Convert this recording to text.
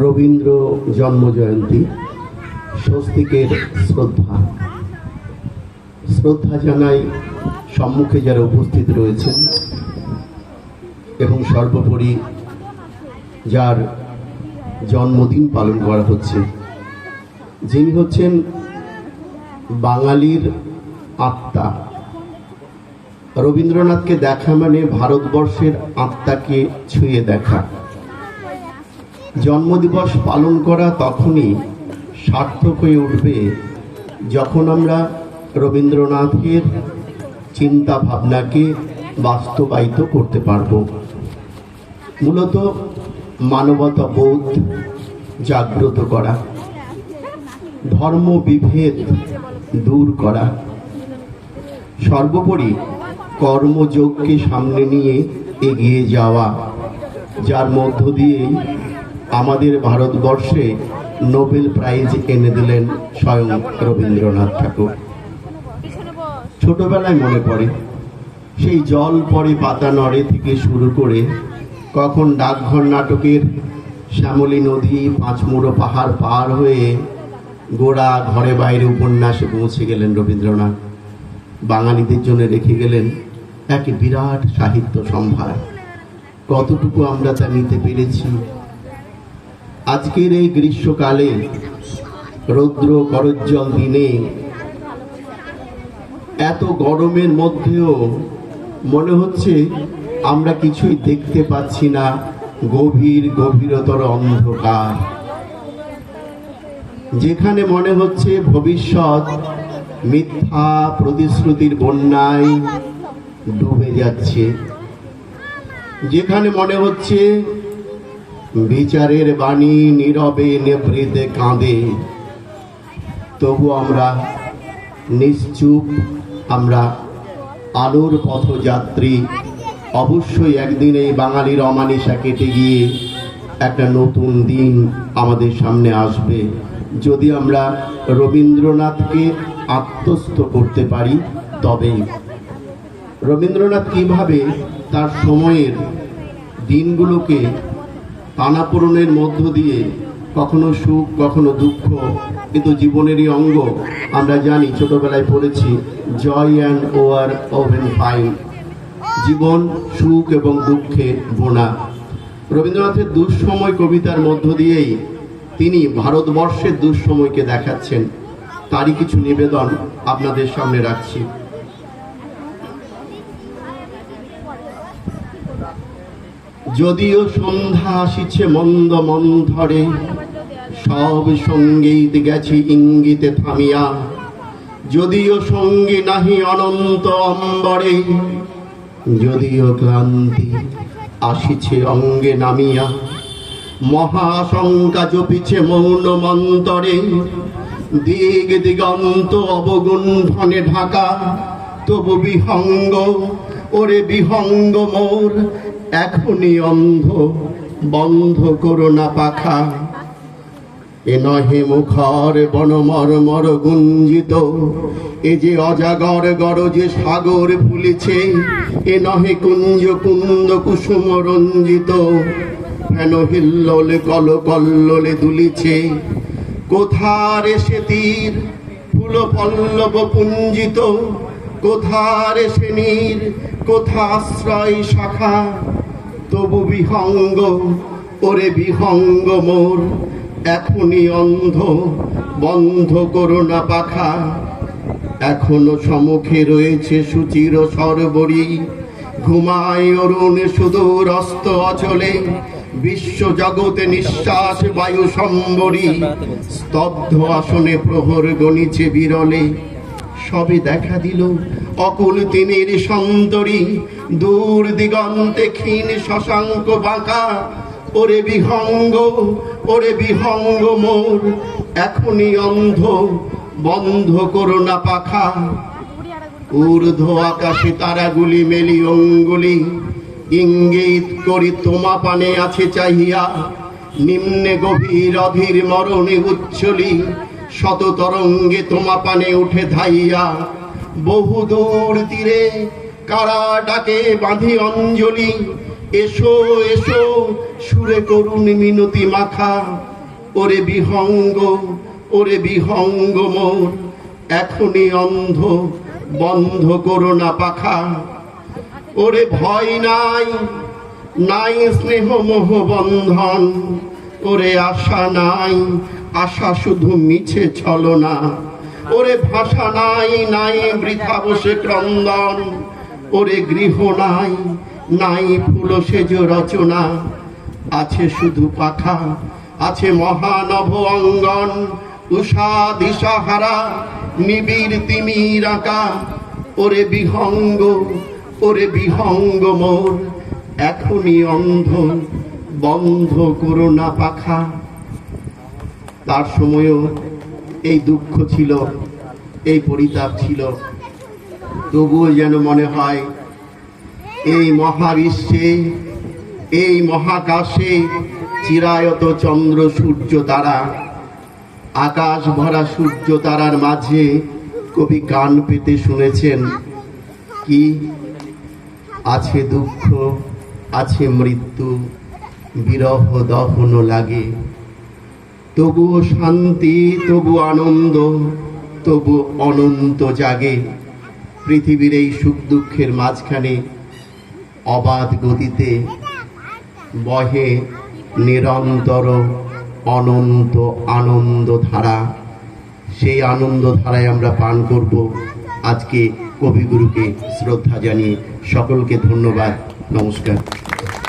রবীন্দ্র জন্মজয়ন্তী স্বস্তিকের শ্রদ্ধা শ্রদ্ধা জানাই সম্মুখে যারা উপস্থিত রয়েছেন এবং সর্বোপরি যার জন্মদিন পালন করা হচ্ছে, যিনি হচ্ছেন বাঙালির আত্মা। রবীন্দ্রনাথকে দেখা মানে ভারতবর্ষের আত্মাকে ছুঁয়ে দেখা। জন্মদিবস পালন করা তখনই সার্থক হয়ে উঠবে যখন আমরা রবীন্দ্রনাথের চিন্তা ভাবনাকে বাস্তবায়িত করতে পারব। মূলত মানবতা বোধ জাগ্রত করা, ধর্ম বিভেদ দূর করা, সর্বোপরি কর্মযোগকে সামনে নিয়ে এগিয়ে যাওয়া, যার মধ্য দিয়েই আমাদের ভারতবর্ষে নোবেল প্রাইজ এনে দিলেন স্বয়ং রবীন্দ্রনাথ ঠাকুর। ছোটবেলায় মনে পড়ে সেই জল পড়ে পাতা নড়ে থেকে শুরু করে কখন ডাকঘর নাটকের শ্যামলী নদী পাঁচমুড়ো পাহাড় পার হয়ে গোড়া ঘরে বাইরে উপন্যাসে পৌঁছে গেলেন রবীন্দ্রনাথ। বাঙালিদের জন্য রেখে গেলেন এক বিরাট সাহিত্য সম্ভার। কতটুকু আমরা তা নিতে পেরেছি? আজকের এই গ্রীষ্মকালে রৌদ্র করজ্জ্বল দিনে এত গরমের মধ্যেও মনে হচ্ছে আমরা কিছুই দেখতে পাচ্ছি না, গভীরতর অন্ধকার। যেখানে মনে হচ্ছে ভবিষ্যৎ মিথ্যা প্রতিশ্রুতির বন্যায় ডুবে যাচ্ছে, যেখানে মনে হচ্ছে বিচারের বাণী নীরবে নেবৃতে কাঁদে, তবু আমরা নিশ্চুপ, আমরা আলোর পথযাত্রী। অবশ্যই একদিন এই বাঙালির অমানিসা কেটে গিয়ে একটা নতুন দিন আমাদের সামনে আসবে, যদি আমরা রবীন্দ্রনাথকে আত্মস্থ করতে পারি। তবেই রবীন্দ্রনাথ কিভাবে তার সময়ের দিনগুলোকে টানাপোড়েনের মধ্য দিয়ে কখনো সুখ কখনো দুঃখ, কিন্তু জীবনেরই অঙ্গ আমরা জানি, ছোটবেলায় পড়েছি জয় অ্যান্ড ওয়ার ওভেন ফাইন, জীবন সুখ এবং দুঃখে বোনা। রবীন্দ্রনাথের দুঃসময় কবিতার মধ্য দিয়েই তিনি ভারতবর্ষের দুঃসময়কে দেখাচ্ছেন। তারই কিছু নিবেদন আপনাদের সামনে রাখছি। যদিও সন্ধ্যা আসিছে মন্দ মন্থরে, সব সঙ্গীত গেছে ইঙ্গিতে থামিয়া, যদিও সঙ্গী নাহি অনন্ত অম্বরে, যদিও ক্লান্তি আসিছে অঙ্গে নামিয়া, মহাশঙ্কা জপিছে মৌন মন্তরে, দিগ দিগন্ত অবগুণ্ঠনে ঢাকা, তবু বিহঙ্গ ওরে বিহঙ্গ মোর, এখনই অন্ধ বন্ধ করো না পাখা। এ নহে মুখর বনমর্মর গুঞ্জিত, এ যে অজাগর গরজে সাগর ফুলেছে, এ নহে কুঞ্জ কুন্দ কুসুম রঞ্জিত, হেন হিল্লোলে কল কল্লোলে দুলিছে, কোথার সে তীর ফুল পল্লব পুঞ্জিত, কোথার সে নীর কোথা আশ্রয় শাখা, তবু বিহঙ্গ ওরে বিহঙ্গ মোর, এখনই অন্ধ বন্ধ করো না পাখা। এখনো সম্মুখে রয়েছে সুচির সরবরি, ঘুমায় অরুণ সুদূর অস্ত অচলে, বিশ্ব জগতে নিঃশ্বাস বায়ু সম্বরী, স্তব্ধ আসনে প্রহর গণিছে বিরলে, সবে দেখা দিল অকুল তিমির সন্তরী, দূর দিগন্তে ক্ষীণ শশাঙ্ক বাঁকা, ওরে বিহঙ্গ মোর, এখনই অন্ধ বন্ধ করো না পাখা। ঊর্ধ্ব আকাশে তারাগুলি মেলি অঙ্গুলি, ইঙ্গিত করি তোমা পানে আছে চাহিয়া, নিম্নে গভীর অধীর মরণে উচ্ছলি, শত তরঙ্গে তোমা পানে উঠে ধাইয়া, বহু দূর তীরে কারা ডাকে বাঁধি অঞ্জলি, এসো এসো সুরে করুণ মিনতি মাখা, ওরে বিহঙ্গ, ওরে বিহঙ্গ মোর এখনই অন্ধ, বন্ধ করো না পাখা। ওরে ভয় নাই, নাই স্নেহ মোহ বন্ধন, ওরে আশা নাই, আশা শুধু মিছে ছলনা। ওরে ভাষা নাই, নাই বৃথা বসে ক্রন্দন, ওরে গৃহ নাই, নাই ফুল সেজ রচনা। আছে শুধু পাখা, আছে মহানভ অঙ্গন, উষা দিশাহারা নিবিড় তিমির আঁকা। ওরে বিহঙ্গ, ওরে বিহঙ্গ মোর এখনই অন্ধ, বন্ধ করো না পাখা। তার সময়ও এই দুঃখ ছিল, এই পরিতাপ ছিল, তবুও যেন মনে হয় এই মহাবিশ্বে, এই মহাকাশে চিরায়ত চন্দ্র সূর্য তারা, আকাশ ভরা সূর্য তারার মাঝে কবি কান পেতে শুনেছেন কি আছে দুঃখ, আছে মৃত্যু, বিরহ দহন লাগে, তবুও শান্তি, তবু আনন্দ, তবু অনন্ত জাগে। পৃথিবীর এই সুখ দুঃখের মাঝখানে অবাধ গতিতে বহে নিরন্তর অনন্ত আনন্দ ধারা। সেই আনন্দ ধারায় আমরা পান করব। আজকে কবিগুরুকে শ্রদ্ধা জানিয়ে সকলকে ধন্যবাদ, নমস্কার।